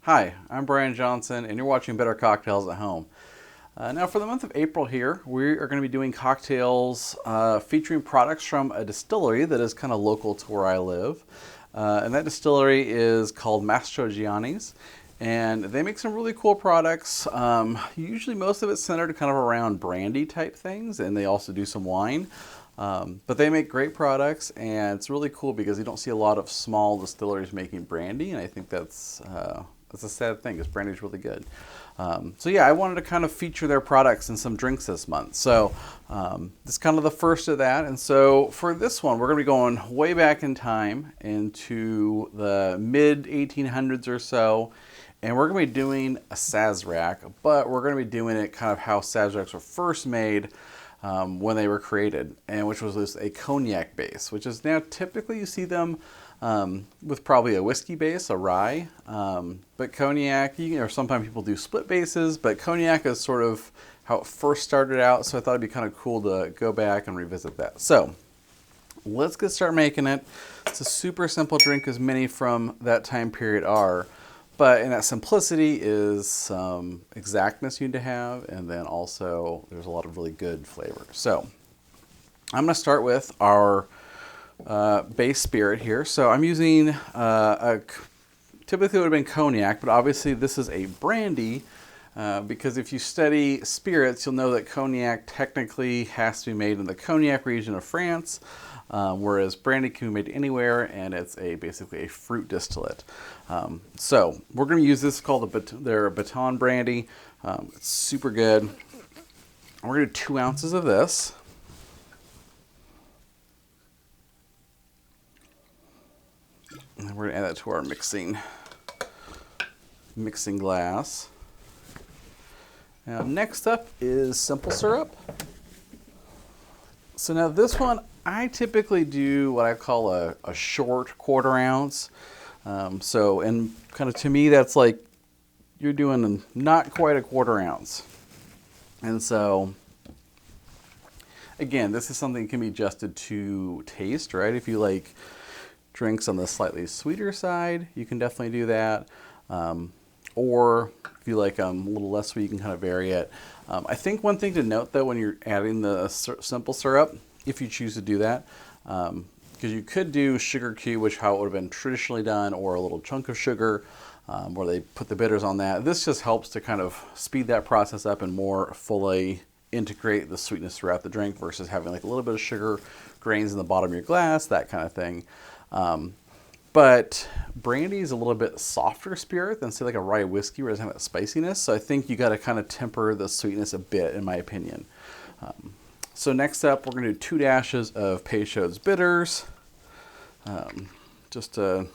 Hi, I'm Brian Johnson, and you're watching Better Cocktails at Home. Now, for the month of April here, we are going to be doing cocktails featuring products from a distillery that is kind of local to where I live. And that distillery is called Mastrogianni's. And they make some really cool products. Usually most of it's centered kind of around brandy type things, and they also do some wine. But they make great products, and it's really cool because you don't see a lot of small distilleries making brandy, and I think that's a sad thing because brandy is really good. So yeah, I wanted to kind of feature their products in some drinks this month. So this is kind of the first of that. And so for this one, we're going to be going way back in time into the mid 1800s or so. And we're going to be doing a Sazerac, but we're going to be doing it kind of how Sazeracs were first made when they were created, and which was this a cognac base, which is now typically you see them with probably a whiskey base, a rye. But cognac, or sometimes people do split bases, but cognac is sort of how it first started out, so I thought it'd be kind of cool to go back and revisit that. So let's get started making it. It's a super simple drink, as many from that time period are. But in that simplicity is some exactness you need to have, and then also there's a lot of really good flavor. So I'm going to start with our base spirit here. So I'm using typically it would have been cognac, but obviously this is a brandy because if you study spirits, you'll know that cognac technically has to be made in the Cognac region of France, whereas brandy can be made anywhere, and it's basically a fruit distillate. So we're going to use this called their Baton brandy. It's super good. We're going to do 2 ounces of this. And then we're going to add that to our mixing glass. Now next up is simple syrup. So now this one, I typically do what I call a short 1/4 ounce. And kind of to me, that's like you're doing not quite a 1/4 ounce. And so, again, this is something that can be adjusted to taste, right? If you like drinks on the slightly sweeter side, you can definitely do that. Or if you like a little less sweet, you can kind of vary it. I think one thing to note, though, when you're adding the simple syrup, if you choose to do that, because you could do sugar cube, which how it would have been traditionally done, or a little chunk of sugar, where they put the bitters on that. This just helps to kind of speed that process up and more fully integrate the sweetness throughout the drink versus having like a little bit of sugar grains in the bottom of your glass, that kind of thing. But brandy is a little bit softer spirit than say like a rye whiskey where it doesn't have that spiciness. So I think you got to kind of temper the sweetness a bit, in my opinion. So next up, we're going to do 2 dashes of Peychaud's bitters. Just a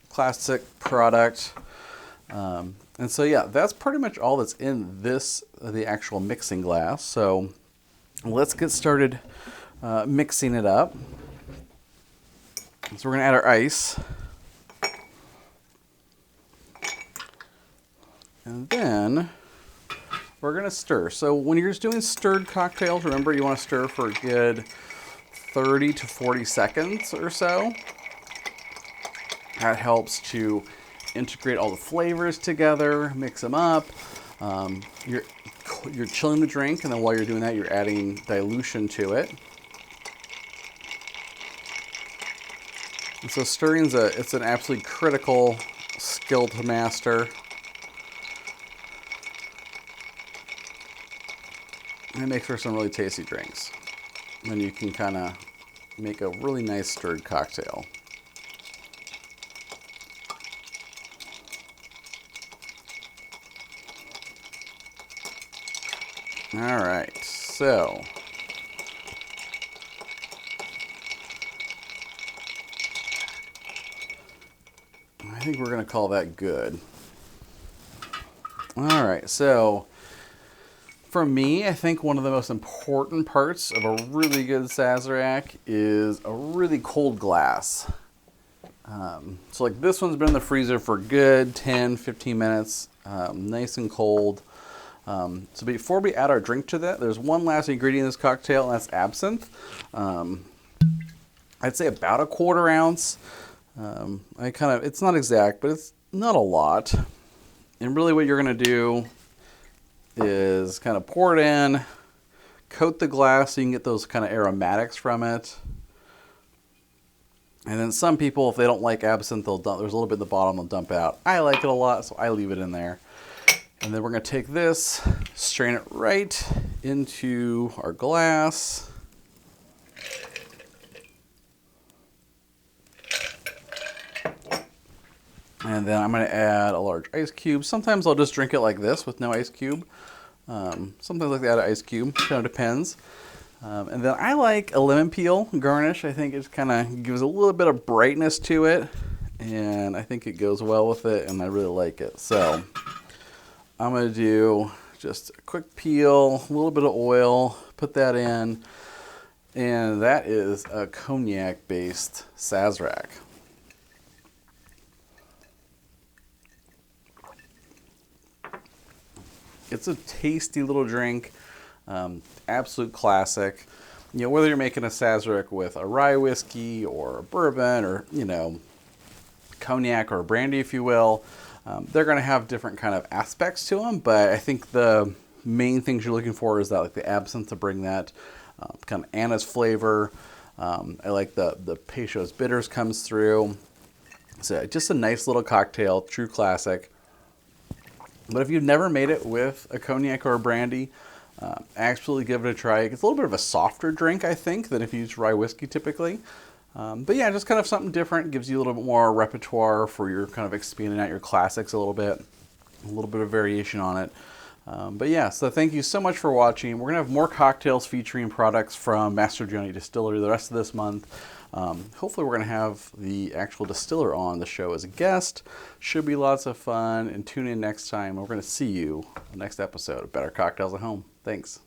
classic product. And so yeah, that's pretty much all that's in the actual mixing glass. So let's get started mixing it up. So we're going to add our ice. And then we're going to stir. So when you're just doing stirred cocktails, remember you want to stir for a good 30 to 40 seconds or so. That helps to integrate all the flavors together, mix them up. You're chilling the drink, and then while you're doing that, you're adding dilution to it. And so stirring it's an absolutely critical skill to master. And it makes for some really tasty drinks. And then you can kind of make a really nice stirred cocktail. All right, so I think we're going to call that good. All right, so for me, I think one of the most important parts of a really good Sazerac is a really cold glass. So like this one's been in the freezer for a good 10, 15 minutes, nice and cold. So before we add our drink to that, there's one last ingredient in this cocktail, and that's absinthe. I'd say about a 1/4 ounce. It's not exact, but it's not a lot. And really what you're going to do is kind of pour it in, coat the glass so you can get those kind of aromatics from it. And then some people, if they don't like absinthe, they'll dump, there's a little bit at the bottom they'll dump out. I like it a lot, so I leave it in there. And then we're going to take this, strain it right into our glass. And then I'm going to add a large ice cube. Sometimes I'll just drink it like this with no ice cube. Sometimes I like to add an ice cube, kind of depends. And then I like a lemon peel garnish. I think it kind of gives a little bit of brightness to it. And I think it goes well with it, and I really like it. So I'm going to do just a quick peel, a little bit of oil, put that in. And that is a cognac-based Sazerac. It's a tasty little drink, absolute classic. You know, whether you're making a Sazerac with a rye whiskey or a bourbon or, you know, cognac or brandy, if you will, they're going to have different kind of aspects to them. But I think the main things you're looking for is that, like, the absinthe to bring that kind of anise flavor. I like the Peychaud's bitters comes through. So just a nice little cocktail, true classic. But if you've never made it with a cognac or a brandy, absolutely give it a try. It's a little bit of a softer drink, I think, than if you use rye whiskey typically. But yeah, just kind of something different. Gives you a little bit more repertoire for your kind of expanding out your classics a little bit of variation on it. But yeah, so thank you so much for watching. We're going to have more cocktails featuring products from Mastrogioni Distillery the rest of this month. Hopefully we're going to have the actual distiller on the show as a guest. Should be lots of fun, and tune in next time. We're going to see you on the next episode of Better Cocktails at Home. Thanks.